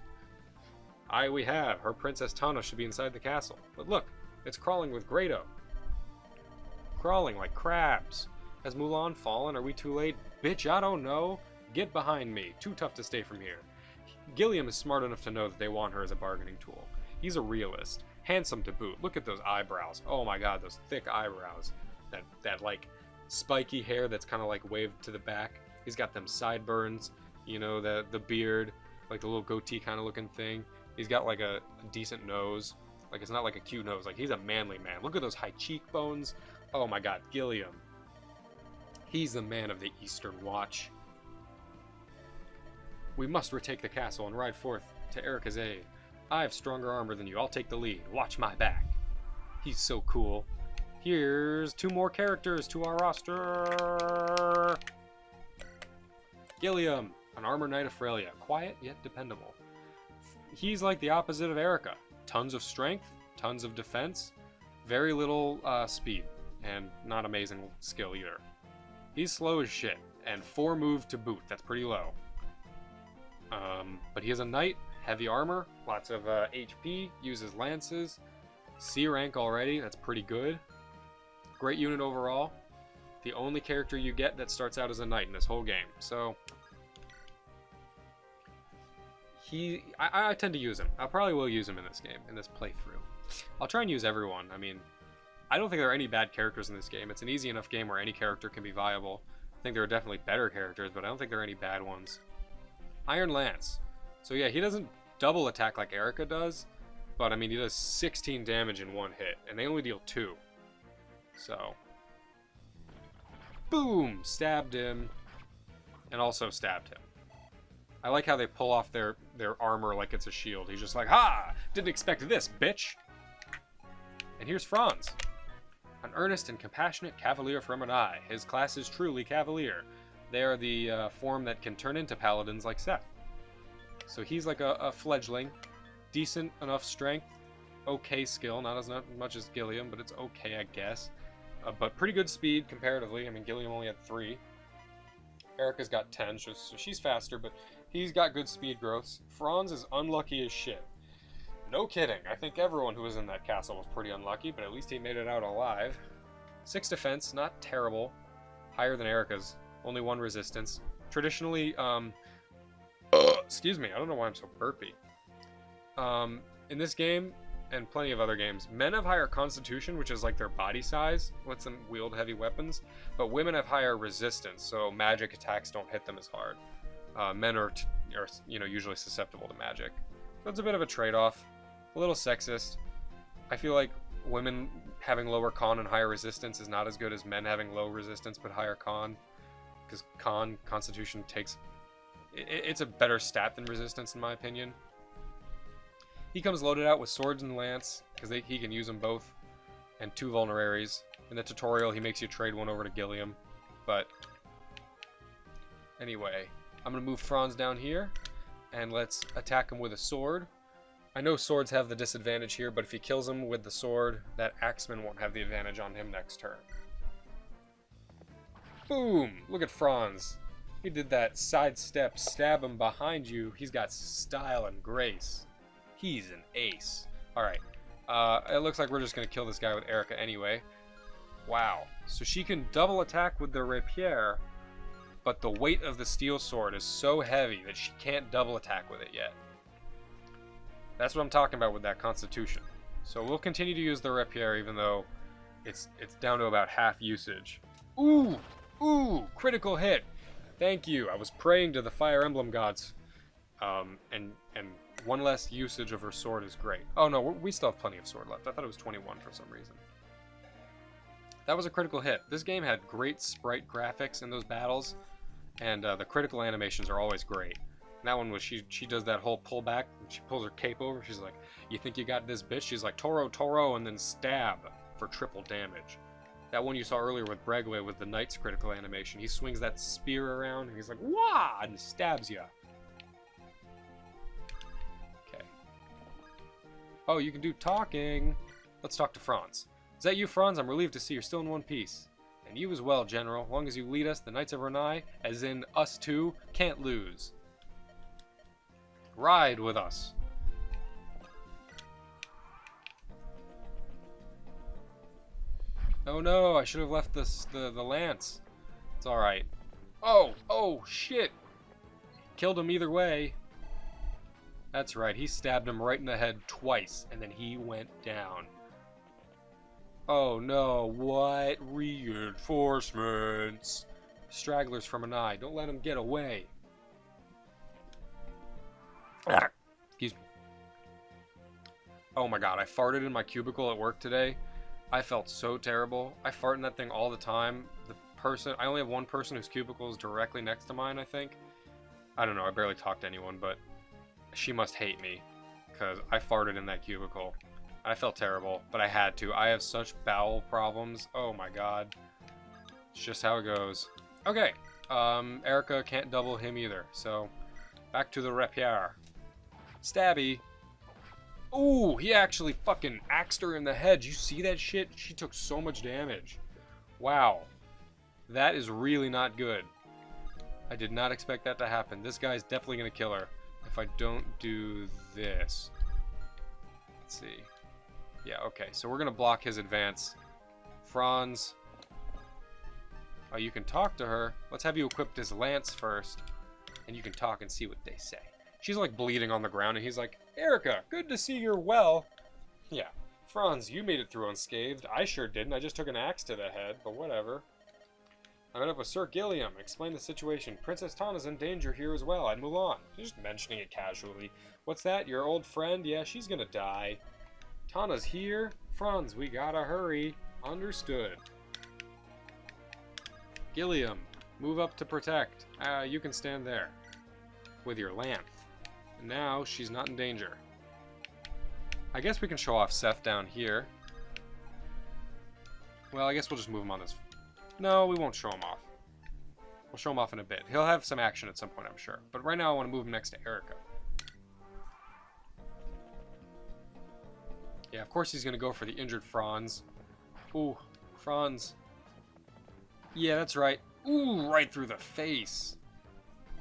Aye, we have. Her Princess Tana should be inside the castle. But look, it's crawling with Grado. Crawling like crabs. Has Mulan fallen? Are we too late? Bitch, I don't know. Get behind me. Too tough to stay from here. Gilliam is smart enough to know that they want her as a bargaining tool. He's a realist. Handsome to boot. Look at those eyebrows. Oh my god, those thick eyebrows. That like spiky hair that's kind of like waved to the back. He's got them sideburns. You know, the beard. Like the little goatee kind of looking thing. He's got like a decent nose. Like it's not like a cute nose. Like he's a manly man. Look at those high cheekbones. Oh my god, Gilliam. He's the man of the Eastern Watch. We must retake the castle and ride forth to Erica's aid. I have stronger armor than you. I'll take the lead. Watch my back. He's so cool. Here's 2 more characters to our roster. Gilliam, an armor knight of Frelia. Quiet yet dependable. He's like the opposite of Erica. Tons of strength, tons of defense, very little speed, and not amazing skill either. He's slow as shit, and 4 move to boot. That's pretty low. But he is a knight, heavy armor, lots of HP, uses lances, C rank already, that's pretty good. Great unit overall. The only character you get that starts out as a knight in this whole game. So, I tend to use him. I probably will use him in this game, in this playthrough. I'll try and use everyone. I mean, I don't think there are any bad characters in this game. It's an easy enough game where any character can be viable. I think there are definitely better characters, but I don't think there are any bad ones. Iron Lance. So yeah, he doesn't double attack like Erica does, but I mean, he does 16 damage in 1 hit, and they only deal 2. So, boom! Stabbed him, and also stabbed him. I like how they pull off their armor like it's a shield. He's just like, ha! Didn't expect this, bitch! And here's Franz. An earnest and compassionate cavalier from an eye. His class is truly cavalier. They are the form that can turn into paladins like Seth. So he's like a fledgling. Decent enough strength. Okay skill. Not as much as Gilliam, but it's okay, I guess. But pretty good speed comparatively. I mean, Gilliam only had 3. Erica's got 10, so she's faster, but he's got good speed growths. Franz is unlucky as shit. No kidding. I think everyone who was in that castle was pretty unlucky, but at least he made it out alive. 6 defense, not terrible. Higher than Erica's. Only 1 resistance. Traditionally, excuse me, I don't know why I'm so burpy. In this game, and plenty of other games, men have higher constitution, which is like their body size, lets them wield heavy weapons, but women have higher resistance, so magic attacks don't hit them as hard. Men are you know, usually susceptible to magic. So it's a bit of a trade-off. A little sexist. I feel like women having lower con and higher resistance is not as good as men having low resistance but higher con. Because constitution takes... It's a better stat than resistance, in my opinion. He comes loaded out with swords and lance, because he can use them both, and 2 vulneraries. In the tutorial, he makes you trade 1 over to Gilliam. But, anyway, I'm going to move Franz down here, and let's attack him with a sword. I know swords have the disadvantage here, but if he kills him with the sword, that axeman won't have the advantage on him next turn. Boom! Look at Franz. He did that sidestep, stab him behind you. He's got style and grace. He's an ace. Alright. It looks like we're just going to kill this guy with Erica anyway. Wow. So she can double attack with the rapier, but the weight of the steel sword is so heavy that she can't double attack with it yet. That's what I'm talking about with that constitution. So we'll continue to use the rapier even though it's down to about half usage. Ooh! Ooh! Critical hit! Thank you. I was praying to the Fire Emblem gods. And 1 less usage of her sword is great. Oh no, we still have plenty of sword left. I thought it was 21 for some reason. That was a critical hit. This game had great sprite graphics in those battles. And the critical animations are always great. And that one was she does that whole pullback. She pulls her cape over. She's like, "You think you got this, bitch?" She's like, "Toro, Toro," and then stab for triple damage. That one you saw earlier with Bregway with the Knight's critical animation. He swings that spear around and he's like, "Wah!" and stabs you. Okay. Oh, you can do talking. Let's talk to Franz. Is that you, Franz? I'm relieved to see you're still in one piece. And you as well, General. As long as you lead us, the Knights of Renai, as in us two, can't lose. Ride with us. Oh no, I should have left the lance. It's alright. Oh, shit. Killed him either way. That's right, he stabbed him right in the head twice, and then he went down. Oh no, what? Reinforcements. Stragglers from an eye. Don't let them get away. Excuse me. Oh my god, I farted in my cubicle at work today. I felt so terrible. I fart in that thing all the time. I only have one person whose cubicle is directly next to mine, I think. I don't know, I barely talk to anyone, but she must hate me because I farted in that cubicle. I felt terrible, but I had to. I have such bowel problems. Oh my god. It's just how it goes. Okay. Erica can't double him either, so back to the rapier. Stabby. Ooh, he actually fucking axed her in the head. You see that shit? She took so much damage. Wow. That is really not good. I did not expect that to happen. This guy's definitely gonna kill her if I don't do this. Let's see. Yeah, okay, so we're gonna block his advance. Franz. Oh, you can talk to her. Let's have you equip this lance first, and you can talk and see what they say. She's like bleeding on the ground, and he's like, "Erica, good to see you're well." Yeah, Franz, you made it through unscathed. I sure didn't. I just took an axe to the head, but whatever. I met up with Sir Gilliam. Explain the situation. Princess Tana's in danger here as well, and Mulan. Just mentioning it casually. What's that? Your old friend? Yeah, she's gonna die. Tana's here? Franz, we gotta hurry. Understood. Gilliam, move up to protect. You can stand there. With your lance. And now, she's not in danger. I guess we can show off Seth down here. Well, I guess we'll just move him on this. No, we won't show him off. We'll show him off in a bit. He'll have some action at some point, I'm sure. But right now, I want to move him next to Erica. Yeah, of course he's going to go for the injured Franz. Ooh, Franz. Yeah, that's right. Ooh, right through the face.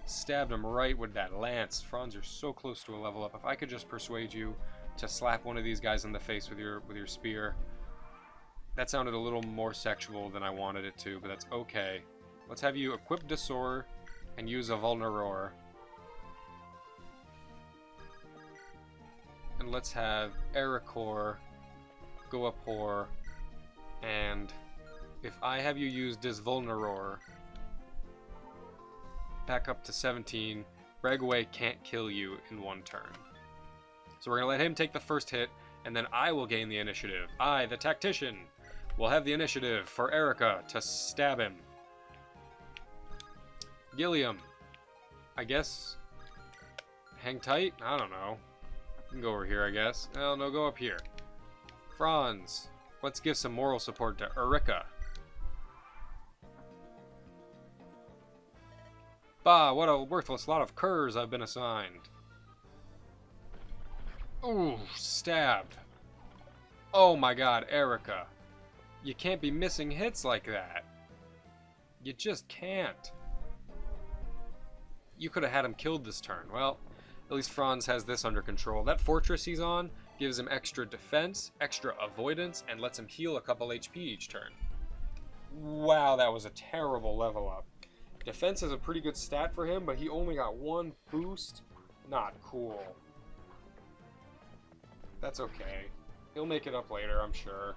Stabbed him right with that lance. Franz, you're so close to a level up. If I could just persuade you to slap one of these guys in the face with your spear. That sounded a little more sexual than I wanted it to, but that's okay. Let's have you equip Desor and use a Vulneror. And let's have Ericor go up Hor. And if I have you use Disvulneror back up to 17, Bregway can't kill you in one turn. So we're going to let him take the first hit, and then I will gain the initiative. I, the tactician, will have the initiative for Erica to stab him. Gilliam, I guess, hang tight? I don't know. You can go over here, I guess. Oh, no, go up here. Franz, let's give some moral support to Erica. Bah, what a worthless lot of curs I've been assigned. Ooh, stabbed. Oh my god, Erica. You can't be missing hits like that. You just can't. You could have had him killed this turn. Well, at least Franz has this under control. That fortress he's on gives him extra defense, extra avoidance, and lets him heal a couple HP each turn. Wow, that was a terrible level up. Defense is a pretty good stat for him, but he only got one boost. Not cool. That's okay. He'll make it up later, I'm sure.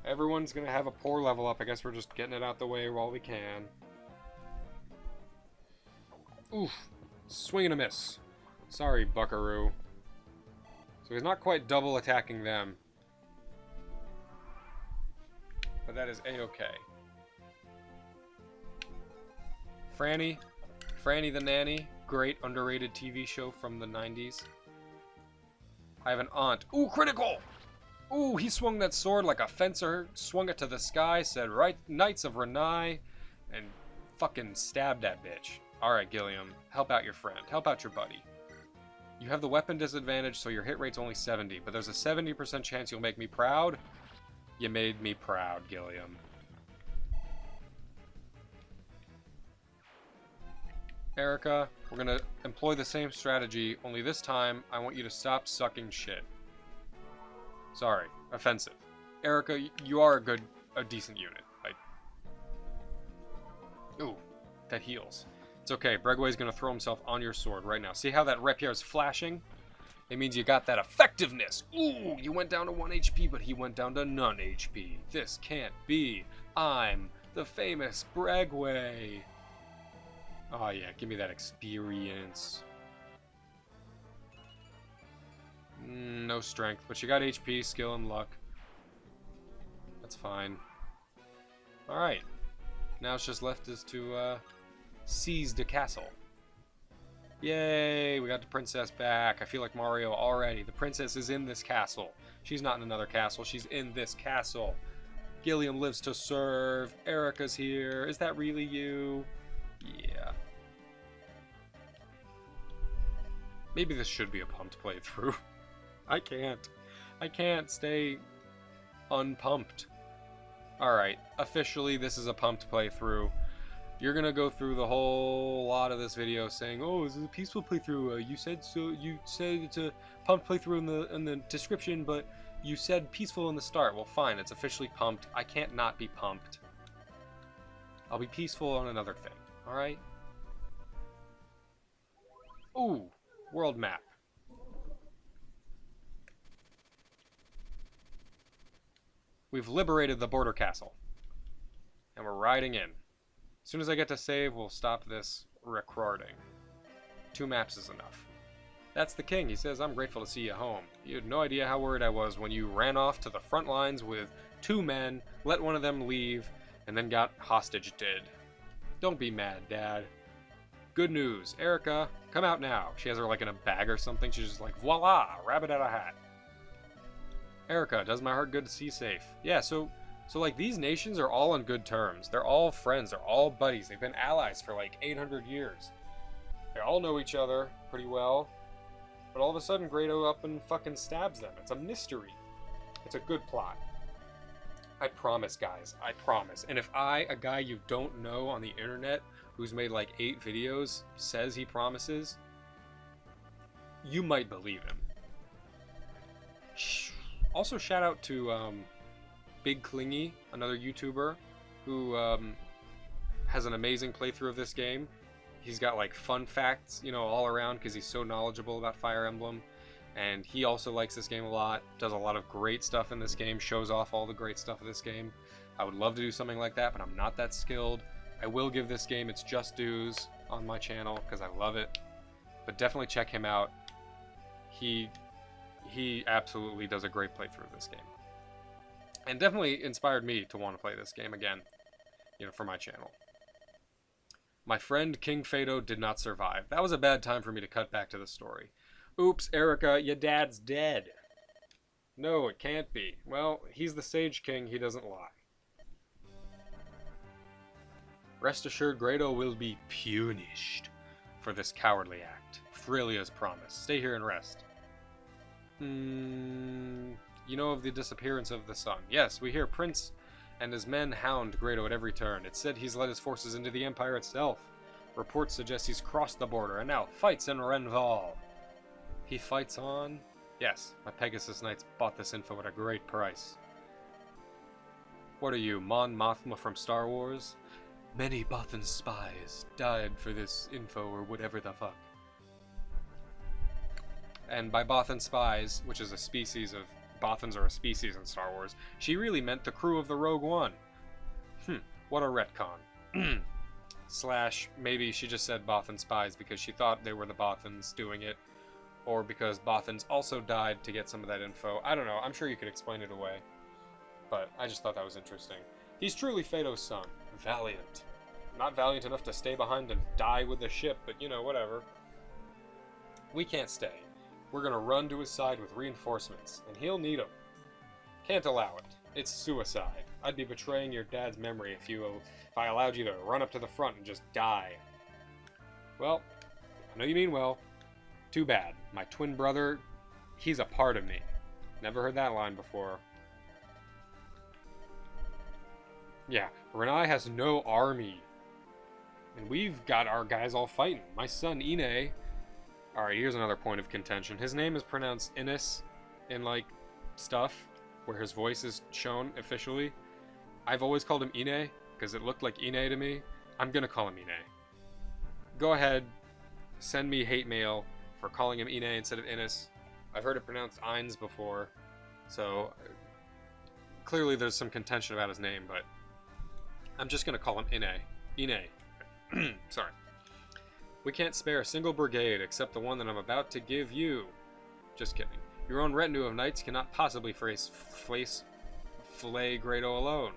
Everyone's gonna have a poor level up. I guess we're just getting it out the way while we can. Oof. Swing and a miss. Sorry, Buckaroo. So he's not quite double attacking them. But that is a-okay. Franny. Franny the Nanny. Great underrated TV show from the 90s. I have an aunt. Ooh, critical! Ooh, he swung that sword like a fencer, swung it to the sky, said, right, Knights of Renai, and fucking stabbed that bitch. Alright, Gilliam, help out your friend. Help out your buddy. You have the weapon disadvantage, so your hit rate's only 70, but there's a 70% chance you'll make me proud. You made me proud, Gilliam. Erica, we're gonna employ the same strategy, only this time, I want you to stop sucking shit. Sorry, offensive. Erica, you are a decent unit. Ooh, that heals. It's okay, Bregway's gonna throw himself on your sword right now. See how that rapier is flashing? It means you got that effectiveness. Ooh, you went down to 1 HP, but he went down to none HP. This can't be. I'm the famous Bregway. Oh yeah, give me that experience. No strength, but you got HP, skill, and luck. That's fine. Alright. Now it's just left is to seize the castle. Yay, we got the princess back. I feel like Mario already. The princess is in this castle. She's not in another castle, she's in this castle. Gilliam lives to serve. Erica's here. Is that really you? Yeah. Maybe this should be a pumped playthrough. I can't stay unpumped. Alright, officially this is a pumped playthrough. You're gonna go through the whole lot of this video saying, oh, this is a peaceful playthrough. You said it's a pumped playthrough in the description, but you said peaceful in the start. Well, fine, it's officially pumped. I can't not be pumped. I'll be peaceful on another thing, alright? Ooh, world map. We've liberated the border castle. And we're riding in. As soon as I get to save, we'll stop this recording. 2 maps is enough. That's the king. He says, I'm grateful to see you home. You had no idea how worried I was when you ran off to the front lines with 2 men, let one of them leave, and then got hostage did. Don't be mad, Dad. Good news. Erica, come out now. She has her like in a bag or something. She's just like, voila, rabbit out of hat. Erica, does my heart good to see you safe. Yeah, so like these nations are all on good terms. They're all friends. They're all buddies. They've been allies for like 800 years. They all know each other pretty well. But all of a sudden, Grado up and fucking stabs them. It's a mystery. It's a good plot. I promise, guys. I promise. And if a guy you don't know on the internet who's made like 8 videos, says he promises, you might believe him. Also, shout out to Big Clingy, another YouTuber, who has an amazing playthrough of this game. He's got like fun facts, you know, all around because he's so knowledgeable about Fire Emblem. And he also likes this game a lot, does a lot of great stuff in this game, shows off all the great stuff of this game. I would love to do something like that, but I'm not that skilled. I will give this game its just dues on my channel because I love it. But definitely check him out. He absolutely does a great playthrough of this game. And definitely inspired me to want to play this game again, you know, for my channel. My friend King Fado did not survive. That was a bad time for me to cut back to the story. Oops, Erica, your dad's dead. No, it can't be. Well, he's the Sage King, he doesn't lie. Rest assured, Grado will be punished for this cowardly act. Frillia's promise. Stay here and rest. You know of the disappearance of the sun. Yes, we hear Prince and his men hound Grado at every turn. It's said he's led his forces into the Empire itself. Reports suggest he's crossed the border and now fights in Renval. He fights on? Yes, my Pegasus Knights bought this info at a great price. What are you, Mon Mothma from Star Wars? Many Bothan spies died for this info or whatever the fuck. And by Bothan spies, which is a species of... Bothans are a species in Star Wars, she really meant the crew of the Rogue One. What a retcon. Slash, maybe she just said Bothan spies because she thought they were the Bothans doing it, or because Bothans also died to get some of that info. I don't know, I'm sure you could explain it away. But I just thought that was interesting. He's truly Fado's son. Valiant. Not valiant enough to stay behind and die with the ship, but you know, whatever. We can't stay. We're gonna run to his side with reinforcements, and he'll need them. Can't allow it. It's suicide. I'd be betraying your dad's memory if I allowed you to run up to the front and just die. Well, I know you mean well. Too bad. My twin brother, he's a part of me. Never heard that line before. Yeah, Renai has no army. And we've got our guys all fighting. My son, Ine... Alright, here's another point of contention. His name is pronounced Innis in, like, stuff, where his voice is shown officially. I've always called him Ine, because it looked like Ine to me. I'm gonna call him Ine. Go ahead, send me hate mail for calling him Ine instead of Innis. I've heard it pronounced Ines before, so clearly there's some contention about his name, but I'm just gonna call him Ine. Ine. Sorry. We can't spare a single brigade except the one that I'm about to give you. Just kidding. Your own retinue of knights cannot possibly fillet Grado alone.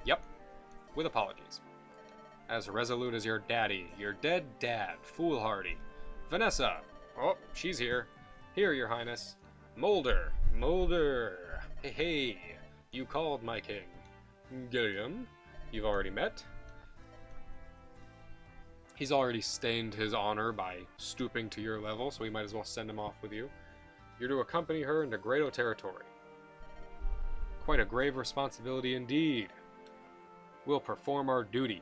Yep. With apologies. As resolute as your daddy, your dead dad, foolhardy. Vanessa! Oh, she's here. Here, your highness. Mulder! Mulder! Hey, hey! You called, my king. Gilliam, you've already met? He's already stained his honor by stooping to your level, so we might as well send him off with you. You're to accompany her into Grado territory. Quite a grave responsibility indeed. We'll perform our duty.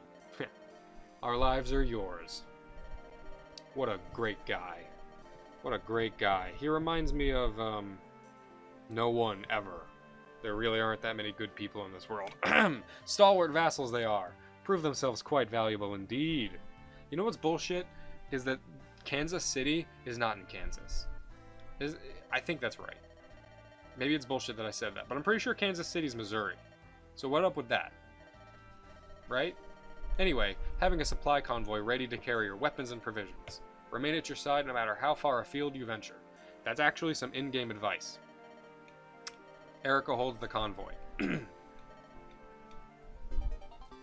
Our lives are yours. What a great guy. What a great guy. He reminds me of, no one ever. There really aren't that many good people in this world. Stalwart vassals they are. Prove themselves quite valuable indeed. You know what's bullshit? Is that Kansas City is not in Kansas. I think that's right. Maybe it's bullshit that I said that, but I'm pretty sure Kansas City's Missouri. So what up with that? Right? Anyway, having a supply convoy ready to carry your weapons and provisions. Remain at your side no matter how far afield you venture. That's actually some in-game advice. Erica holds the convoy.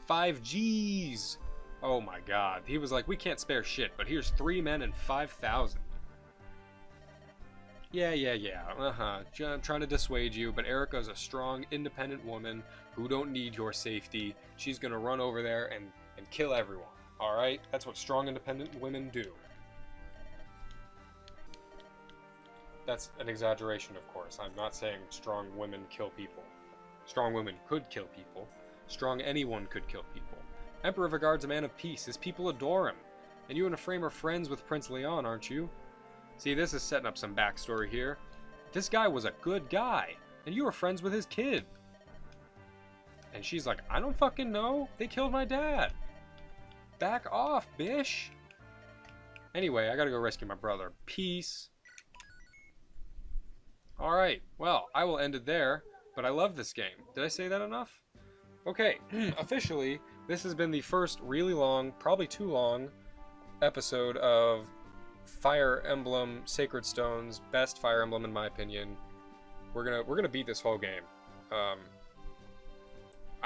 5 G's! Oh my god. He was like, we can't spare shit, but here's 3 men and 5,000. Yeah. I'm trying to dissuade you, but Erica's a strong, independent woman who don't need your safety. She's gonna run over there and kill everyone. Alright? That's what strong, independent women do. That's an exaggeration, of course. I'm not saying strong women kill people. Strong women could kill people. Strong anyone could kill people. Emperor Vigard's a man of peace. His people adore him. And you and Ephraim are friends with Prince Leon, aren't you? See, this is setting up some backstory here. This guy was a good guy, and you were friends with his kid. And she's like, I don't fucking know. They killed my dad. Back off, bish. Anyway, I gotta go rescue my brother. Peace. Alright, well, I will end it there, but I love this game. Did I say that enough? Okay, officially, this has been the first really long, probably too long, episode of Fire Emblem Sacred Stones, best Fire Emblem in my opinion. We're gonna beat this whole game. I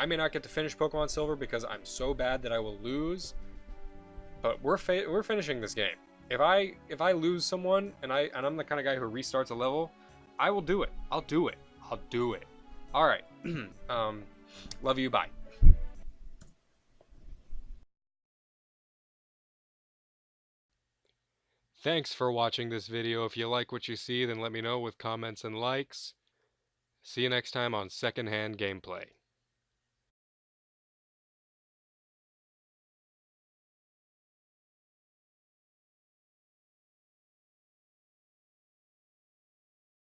may not get to finish Pokemon Silver because I'm so bad that I will lose, but we're finishing this game. If I lose someone and I'm the kind of guy who restarts a level, I will do it. I'll do it. I'll do it. All right. Love you. Bye. Thanks for watching this video. If you like what you see, then let me know with comments and likes. See you next time on Secondhand Gameplay.